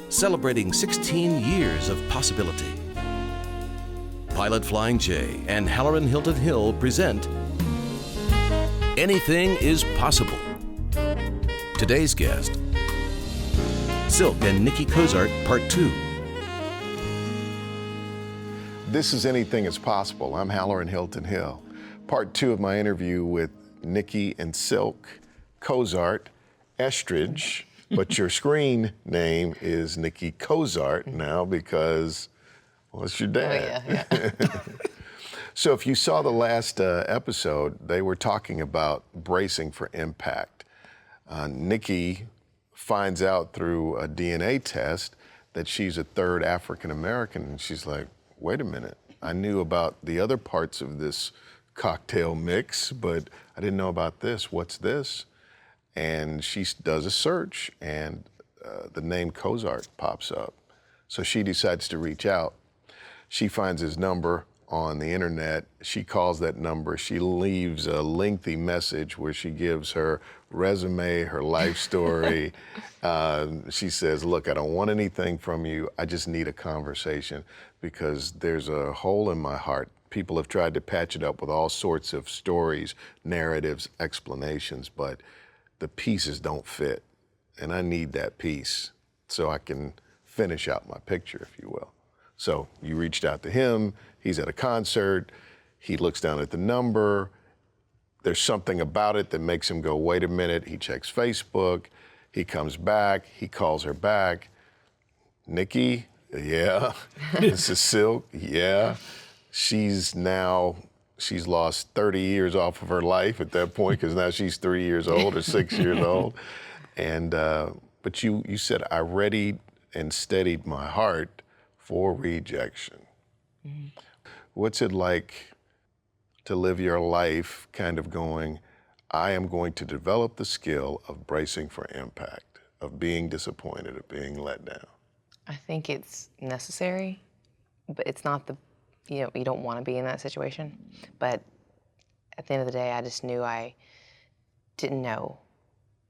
celebrating 16 years of possibility. Pilot Flying J and Halloran Hilton Hill present Anything is Possible. Today's guest, Cylk and Nikki Cozart, Part 2. This is Anything is Possible. I'm Halloran Hilton Hill. Part 2 of my interview with Nikki and Cylk Cozart, Estridge, but your screen name is Nikki Cozart now because, well, it's your dad. Oh, yeah. So if you saw the last episode, they were talking about bracing for impact. Nikki finds out through a DNA test that she's a third African American, and she's like, wait a minute, I knew about the other parts of this cocktail mix, but I didn't know about this. What's this? And she does a search, and the name Cozart pops up. So she decides to reach out. She finds his number on the internet. She calls that number. She leaves a lengthy message where she gives her resume, her life story. She says, look, I don't want anything from you. I just need a conversation because there's a hole in my heart. People have tried to patch it up with all sorts of stories, narratives, explanations, but the pieces don't fit. And I need that piece so I can finish out my picture, if you will. So you reached out to him. He's at a concert. He looks down at the number. There's something about it that makes him go, wait a minute. He checks Facebook. He comes back. He calls her back. Nikki, yeah. This is Cylk, yeah. She's lost 30 years off of her life at that point because now she's 3 years old or 6 years old. And, but you said, I readied and steadied my heart for rejection. Mm-hmm. What's it like to live your life kind of going, I am going to develop the skill of bracing for impact, of being disappointed, of being let down? I think it's necessary, but it's not you don't want to be in that situation. But at the end of the day, I just knew I didn't know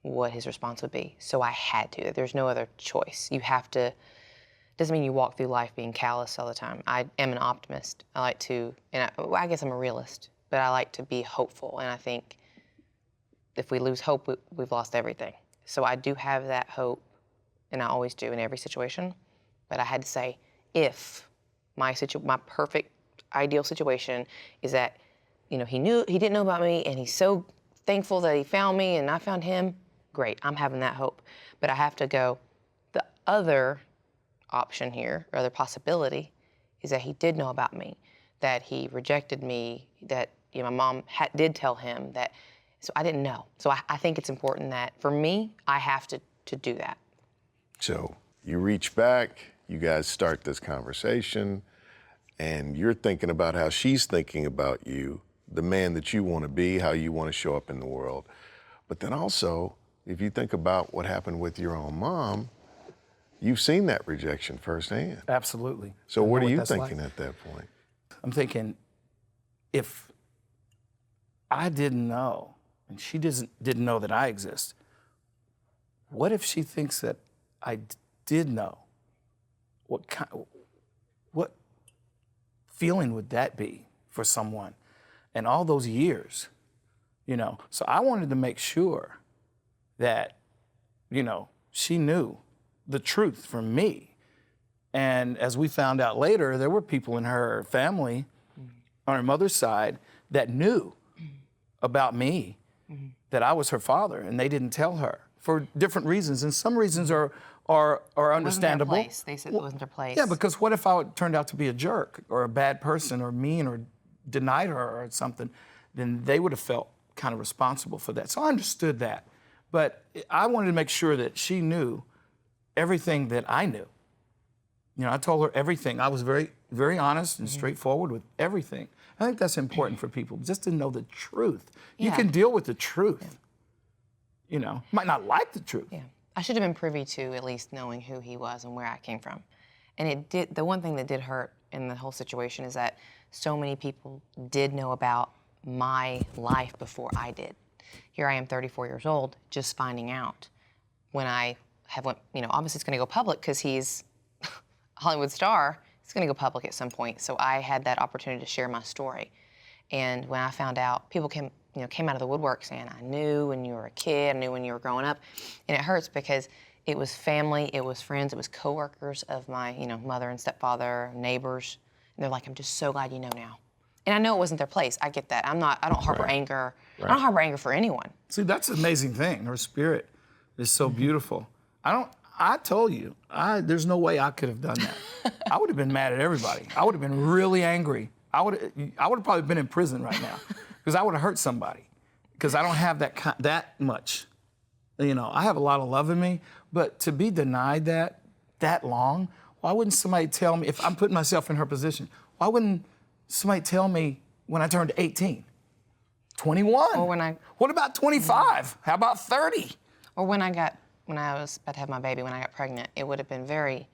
what his response would be. So I had to. There's no other choice. You have to. Doesn't mean you walk through life being callous all the time. I am an optimist. I like to, and I guess I'm a realist, but I like to be hopeful. And I think if we lose hope, we've lost everything. So I do have that hope, and I always do in every situation. But I had to say, if my perfect ideal situation is that, he didn't know about me, and he's so thankful that he found me and I found him, great, I'm having that hope. But I have to go, the other option here, or other possibility, is that he did know about me, that he rejected me, that my mom did tell him that, so I didn't know. So I think it's important that, for me, I have to do that. So you reach back, you guys start this conversation, and you're thinking about how she's thinking about you, the man that you want to be, how you want to show up in the world. But then also, if you think about what happened with your own mom, you've seen that rejection firsthand. Absolutely. So what are you thinking at that point? I'm thinking, if I didn't know, and she didn't know that I exist, what if she thinks that I did know? What feeling would that be for someone? And all those years, So I wanted to make sure that, she knew the truth from me. And as we found out later, there were people in her family, on her mother's side, that knew about me, that I was her father, and they didn't tell her for different reasons. And some reasons are understandable. It wasn't their place. They said it wasn't their place. Yeah, because what if I turned out to be a jerk or a bad person or mean or denied her or something? Then they would have felt kind of responsible for that. So I understood that. But I wanted to make sure that she knew everything that I knew. I told her everything. I was very, very honest and straightforward with everything. I think that's important for people, just to know the truth. Yeah. You can deal with the truth. Might not like the truth. Yeah. I should have been privy to at least knowing who he was and where I came from. And the one thing that did hurt in the whole situation is that so many people did know about my life before I did. Here I am, 34 years old, just finding out when I obviously it's going to go public because he's a Hollywood star. It's going to go public at some point. So I had that opportunity to share my story. And when I found out, people came out of the woodwork saying, I knew when you were a kid, I knew when you were growing up. And it hurts because it was family, it was friends, it was coworkers of my, mother and stepfather, neighbors. And they're like, I'm just so glad you know now. And I know it wasn't their place. I get that. I don't harbor anger. Right. I don't harbor anger for anyone. See, that's an amazing thing. Her spirit is so beautiful. I told you, there's no way I could have done that. I would have been mad at everybody. I would have been really angry. I would have probably been in prison right now because I would have hurt somebody because I don't have that much. I have a lot of love in me, but to be denied that long, why wouldn't somebody tell me, if I'm putting myself in her position, why wouldn't somebody tell me when I turned 18, 21? Or what about 25? How about 30? Or when I was about to have my baby, when I got pregnant, it would have been very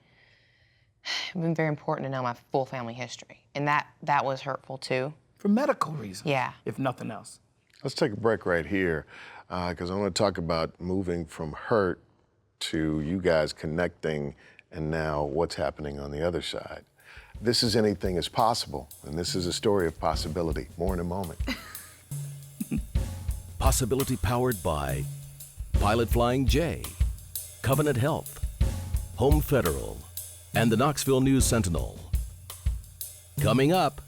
important to know my full family history. And that was hurtful too. For medical reasons. Yeah. If nothing else. Let's take a break right here because I want to talk about moving from hurt to you guys connecting and now what's happening on the other side. This is Anything is Possible, and this is a story of possibility. More in a moment. Possibility powered by Pilot Flying J, Covenant Health, Home Federal, and the Knoxville News Sentinel. Coming up.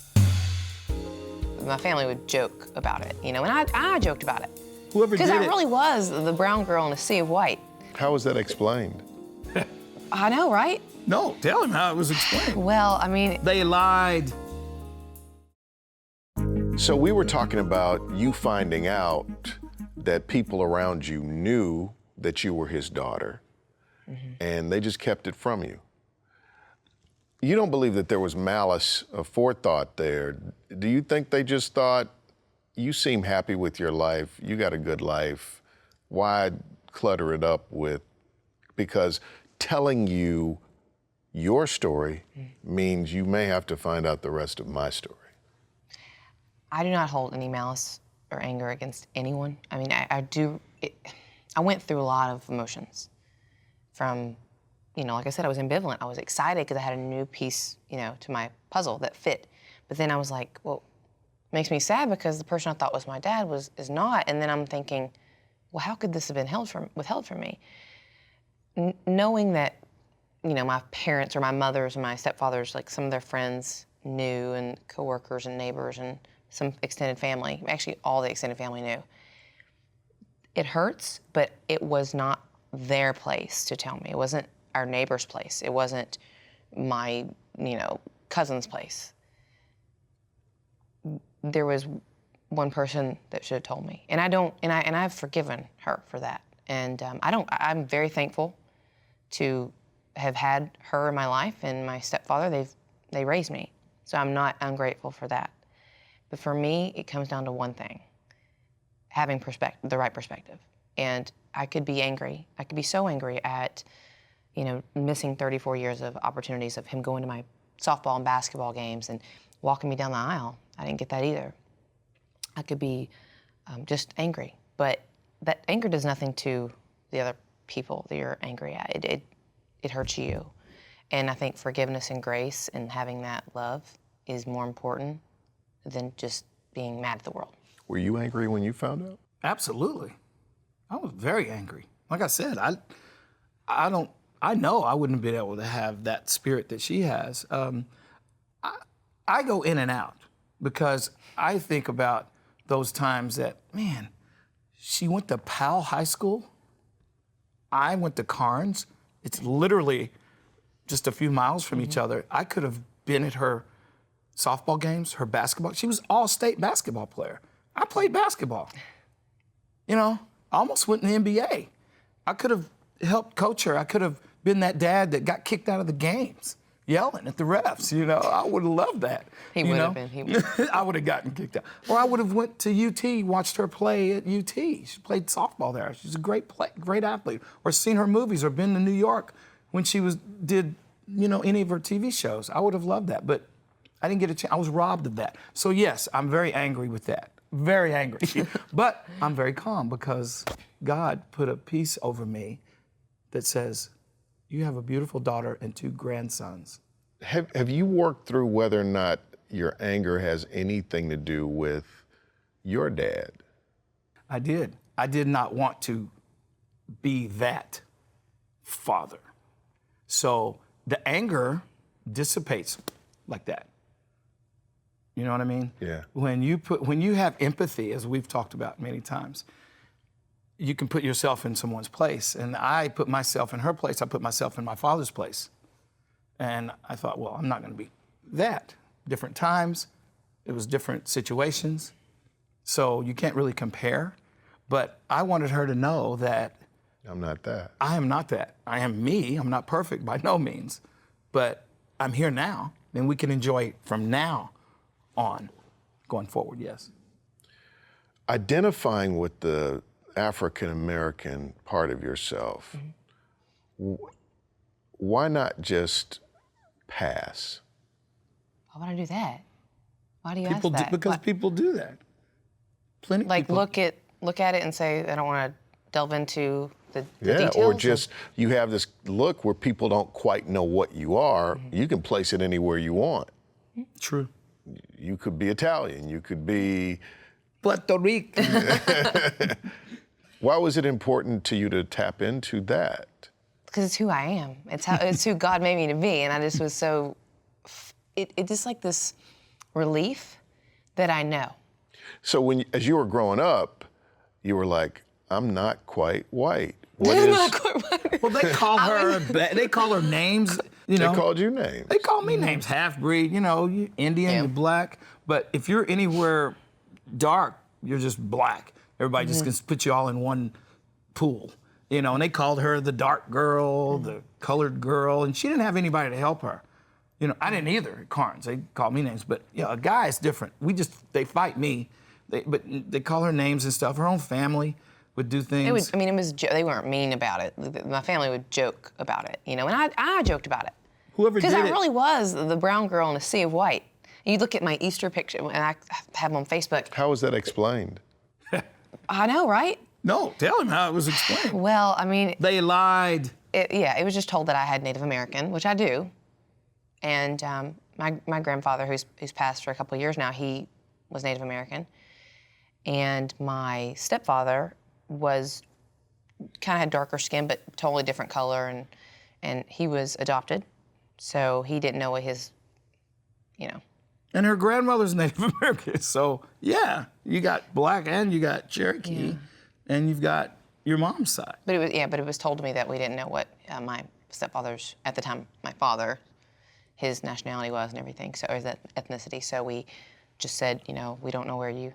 My family would joke about it, and I joked about it. Whoever did it. Because I really was the brown girl in a sea of white. How was that explained? I know, right? No, tell him how it was explained. Well, I mean... They lied. So we were talking about you finding out that people around you knew that you were his daughter, and they just kept it from you. You don't believe that there was malice of forethought there. Do you think they just thought, you seem happy with your life, you got a good life, why clutter it up with, because telling you your story means you may have to find out the rest of my story? I do not hold any malice or anger against anyone. I mean, I went through a lot of emotions from, like I said, I was ambivalent. I was excited because I had a new piece, to my puzzle that fit. But then I was like, well, it makes me sad because the person I thought was my dad is not. And then I'm thinking, well, how could this have been withheld from me? Knowing that, my parents or my mothers and my stepfathers, like some of their friends knew, and coworkers and neighbors and some extended family, actually all the extended family knew. It hurts, but it was not their place to tell me. It wasn't our neighbor's place. It wasn't my, cousin's place. There was one person that should have told me, and I've forgiven her for that. And I'm very thankful to have had her in my life, and my stepfather. They raised me, so I'm not ungrateful for that. But for me, it comes down to one thing: having the right perspective. And I could be angry. I could be so angry at, missing 34 years of opportunities of him going to my softball and basketball games and walking me down the aisle. I didn't get that either. I could be just angry, but that anger does nothing to the other people that you're angry at. It hurts you. And I think forgiveness and grace and having that love is more important than just being mad at the world. Were you angry when you found out? Absolutely. I was very angry. Like I said, I know I wouldn't have been able to have that spirit that she has. I go in and out because I think about those times that, man, she went to Powell High School. I went to Carnes. It's literally just a few miles from each other. I could have been at her softball games, her basketball. She was all-state basketball player. I played basketball. I almost went in the NBA. I could have helped coach her. I could have been that dad that got kicked out of the games, yelling at the refs. I would have loved that. He would have been. I would have gotten kicked out. Or I would have went to UT, watched her play at UT. She played softball there. She's a great athlete. Or seen her movies, or been to New York when she did any of her TV shows. I would have loved that, but I didn't get a chance. I was robbed of that. So yes, I'm very angry with that. Very angry. But I'm very calm because God put a peace over me that says, you have a beautiful daughter and 2 grandsons. Have you worked through whether or not your anger has anything to do with your dad? I did. I did not want to be that father. So the anger dissipates like that. You know what I mean? Yeah. When you have empathy, as we've talked about many times, you can put yourself in someone's place. And I put myself in her place. I put myself in my father's place. And I thought, well, I'm not going to be that. Different times, it was different situations. So you can't really compare. But I wanted her to know that I'm not that. I am not that. I am me. I'm not perfect by no means. But I'm here now. And we can enjoy from now on going forward, yes. Identifying with the African American part of yourself, why not just pass? Why would I do that? Why do you ask that? Because people do that. Plenty of people. Look at it and say, I don't want to delve into the Yeah, details. or just you have this look where people don't quite know what you are. You can place it anywhere you want. True. You could be Italian. You could be Puerto Rico. Why was it important to you to tap into that? Because it's who I am. It's who God made me to be, and I just was so. It just like this relief that I know. So as you were growing up, you were like, I'm not quite white. Not quite white. Well, they call her. They call her names. You know. They called you names. They call me names. Half breed. You know, you Indian, you're black. But if you're anywhere dark, you're just black. Everybody just can put you all in one pool. You know, and they called her the dark girl, the colored girl, and she didn't have anybody to help her. You know, I didn't either at Carnes. They called me names, but yeah, a guy is different. They fight me, but they call her names and stuff. Her own family would do things. They weren't mean about it. My family would joke about it, you know, and I joked about it. Whoever did it. Because I really was the brown girl in a sea of white. You look at my Easter picture, and I have them on Facebook. How was that explained? I know, right? No, tell him how it was explained. Well, I mean. They lied. It was just told that I had Native American, which I do. And my grandfather, who's passed for a couple of years now, he was Native American. And my stepfather was kind of had darker skin, but totally different color, and he was adopted. So he didn't know what his, you know. And her grandmother's Native American. So, yeah, you got black and you got Cherokee, and you've got your mom's side. But it was told to me that we didn't know what my stepfather's, at the time, my father, his nationality was and everything, so, or his ethnicity. So we just said, you know, we don't know where you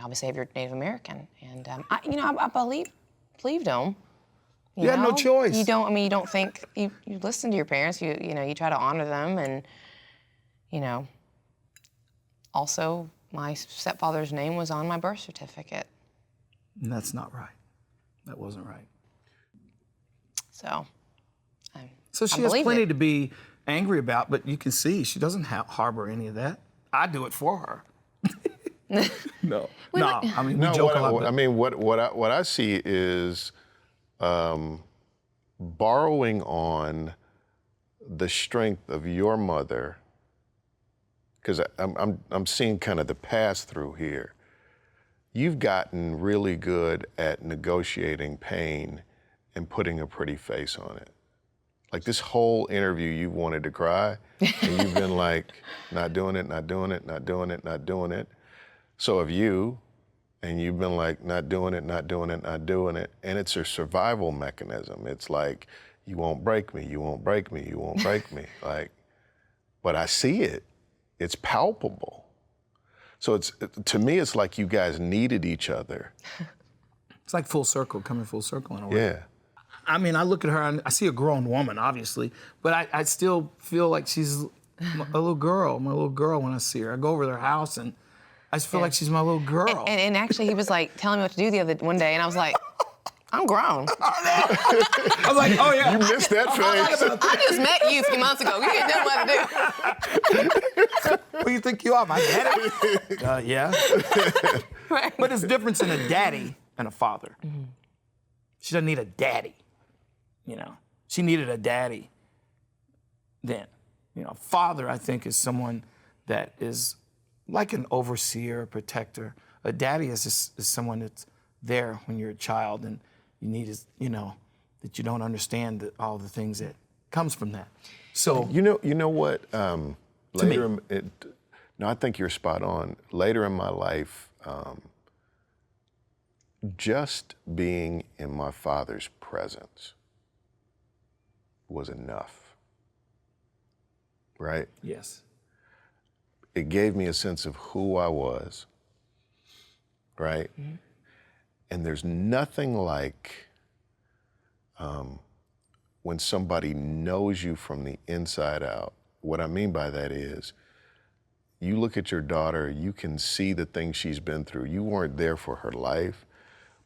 obviously have your Native American. And, I believed him. You had no choice. You don't think, you listen to your parents, you try to honor them, and, you know, also, my stepfather's name was on my birth certificate. And that's not right. That wasn't right. So she has plenty to be angry about, but you can see she doesn't harbor any of that. I do it for her. No. I mean, we joke a lot. I mean, what I see is borrowing on the strength of your mother, because I'm seeing kind of the pass-through here. You've gotten really good at negotiating pain and putting a pretty face on it. Like this whole interview, you've wanted to cry, and you've been like, not doing it, not doing it, not doing it, not doing it. So have you, and you've been like, not doing it, not doing it, not doing it. And it's a survival mechanism. It's like, you won't break me, you won't break me, you won't break me. Like, but I see it. It's palpable. So to me, it's like you guys needed each other. It's like coming full circle in a way. Yeah. I mean, I look at her, and I see a grown woman, obviously, but I still feel like she's a little girl, my little girl when I see her. I go over to their house, and I just feel like she's my little girl. And actually, he was like telling me what to do one day, and I was like, I'm grown. I'm like, oh yeah. You missed that phase. I just met you a few months ago. You didn't know what to do. Who do you think you are, my daddy? Yeah. Right. But there's a difference in a daddy and a father. Mm-hmm. She doesn't need a daddy, you know. She needed a daddy then. You know, father, I think, is someone that is like an overseer, a protector. A daddy is someone that's there when you're a child and you need, you know, that you don't understand all the things that comes from that. So you know what? Later, no, I think you're spot on. Later in my life, just being in my father's presence was enough, right? yes, It gave me a sense of who I was, right? Mm-hmm. And there's nothing like when somebody knows you from the inside out. What I mean by that is, you look at your daughter, you can see the things she's been through. You weren't there for her life,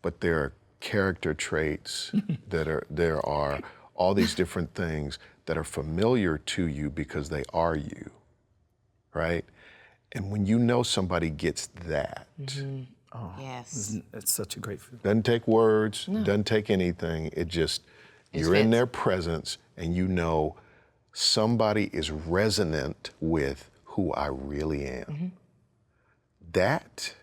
but there are character traits there are all these different things that are familiar to you because they are you, right? And when you know somebody gets that, oh, Yes. it's such a great feeling. doesn't take words, doesn't take anything. It just, you're in their presence and you know somebody is resonant with who I really am. Mm-hmm. That,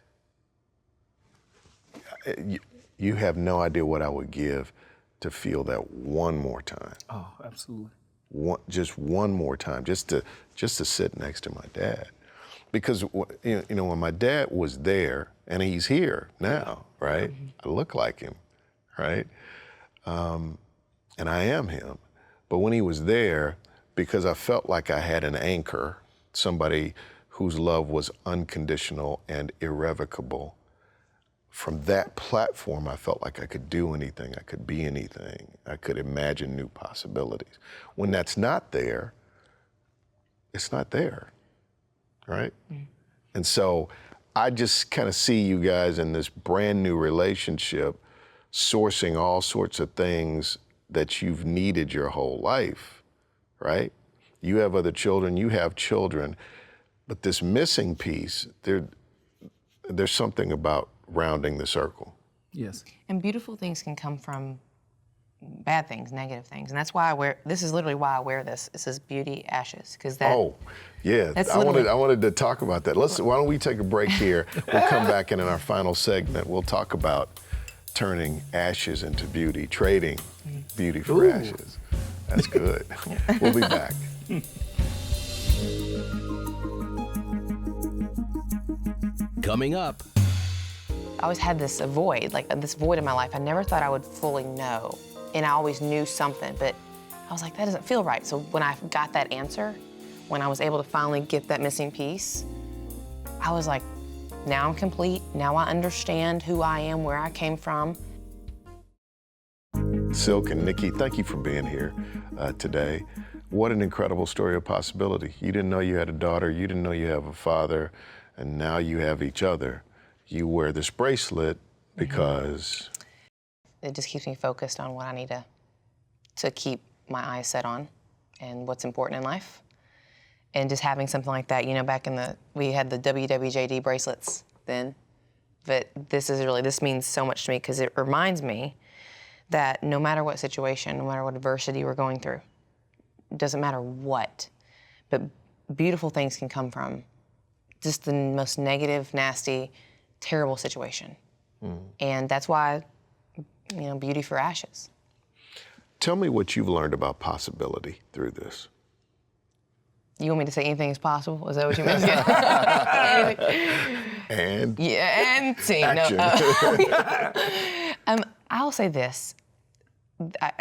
you have no idea what I would give to feel that one more time. Oh, absolutely. Just one more time, just to sit next to my dad. Because you know, when my dad was there, and he's here now, right? Mm-hmm. I look like him, right? And I am him. But when he was there, because I felt like I had an anchor, somebody whose love was unconditional and irrevocable, from that platform, I felt like I could do anything, I could be anything, I could imagine new possibilities. When that's not there, it's not there, right? Mm. And so I just kind of see you guys in this brand new relationship, sourcing all sorts of things that you've needed your whole life, right? You have other children, you have children, but this missing piece, there's something about rounding the circle. Yes. And beautiful things can come from bad things, negative things. And that's why this is literally why I wear this. It says beauty ashes, because that. Oh, yeah. I wanted to talk about that. Why don't we take a break here? We'll come back and in our final segment, we'll talk about turning ashes into beauty, trading beauty for ashes. That's good. We'll be back. Coming up. I always had this void in my life. I never thought I would fully know. And I always knew something, but I was like, that doesn't feel right. So when I got that answer, when I was able to finally get that missing piece, I was like, now I'm complete. Now I understand who I am, where I came from. Cylk and Nikki, thank you for being here today. What an incredible story of possibility. You didn't know you had a daughter, you didn't know you have a father, and now you have each other. You wear this bracelet because... It just keeps me focused on what I need to keep my eyes set on and what's important in life. And just having something like that, you know, back in we had the WWJD bracelets then, but this means so much to me because it reminds me that no matter what situation, no matter what adversity we're going through, it doesn't matter what, but beautiful things can come from just the most negative, nasty, terrible situation. And that's why, you know, beauty for ashes. Tell me what you've learned about possibility through this. You want me to say anything is possible? Is that what you meant? And? Yeah, and see, action. No. I'll say this.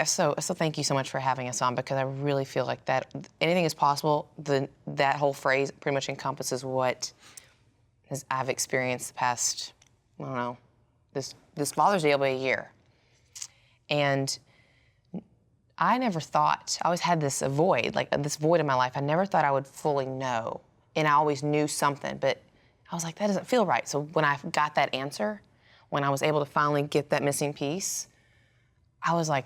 So thank you so much for having us on, because I really feel like that anything is possible. That whole phrase pretty much encompasses what I've experienced the past, I don't know, this Father's Day will be a year. And I never thought, I always had this void in my life. I never thought I would fully know. And I always knew something, but I was like, that doesn't feel right. So when I got that answer, when I was able to finally get that missing piece, I was like,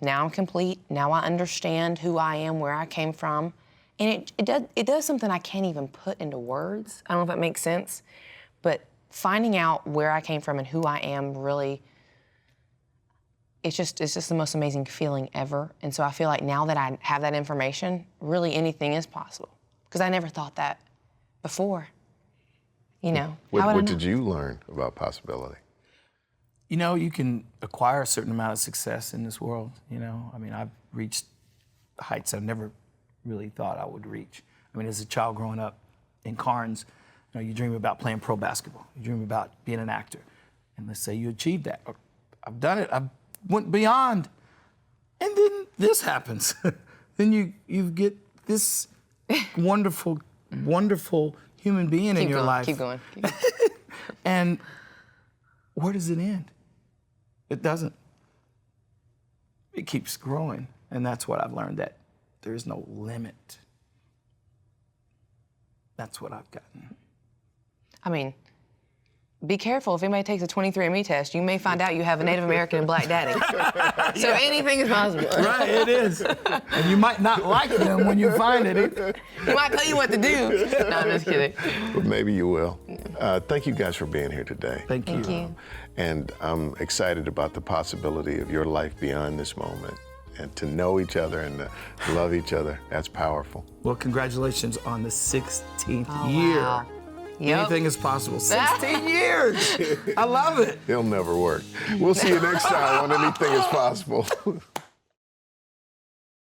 now I'm complete. Now I understand who I am, where I came from. And it does something I can't even put into words. I don't know if that makes sense. But finding out where I came from and who I am really, it's just the most amazing feeling ever. And so I feel like now that I have that information, really anything is possible. Because I never thought that before. You know, What did you learn about possibility? You know, you can acquire a certain amount of success in this world, you know. I mean, I've reached heights I never really thought I would reach. I mean, as a child growing up in Carnes, you know, you dream about playing pro basketball. You dream about being an actor. And let's say you achieved that. I've done it. I went beyond. And then this happens. Then you get this wonderful, wonderful human being in your life. Keep going. And where does it end? It doesn't. It keeps growing. And that's what I've learned, that there is no limit. That's what I've gotten. I mean, be careful. If anybody takes a 23andMe test, you may find out you have a Native American and black daddy. So anything is possible. Right, it is. And you might not like them when you find it either. He might tell you what to do. No, I'm just kidding. But maybe you will. Thank you guys for being here today. Thank you. Thank you. And I'm excited about the possibility of your life beyond this moment. And to know each other and to love each other, that's powerful. Well, congratulations on the 16th Oh, year. wow. Yep. Anything is possible. 16 years. I love it. It'll never work. We'll see you next time on Anything is Possible.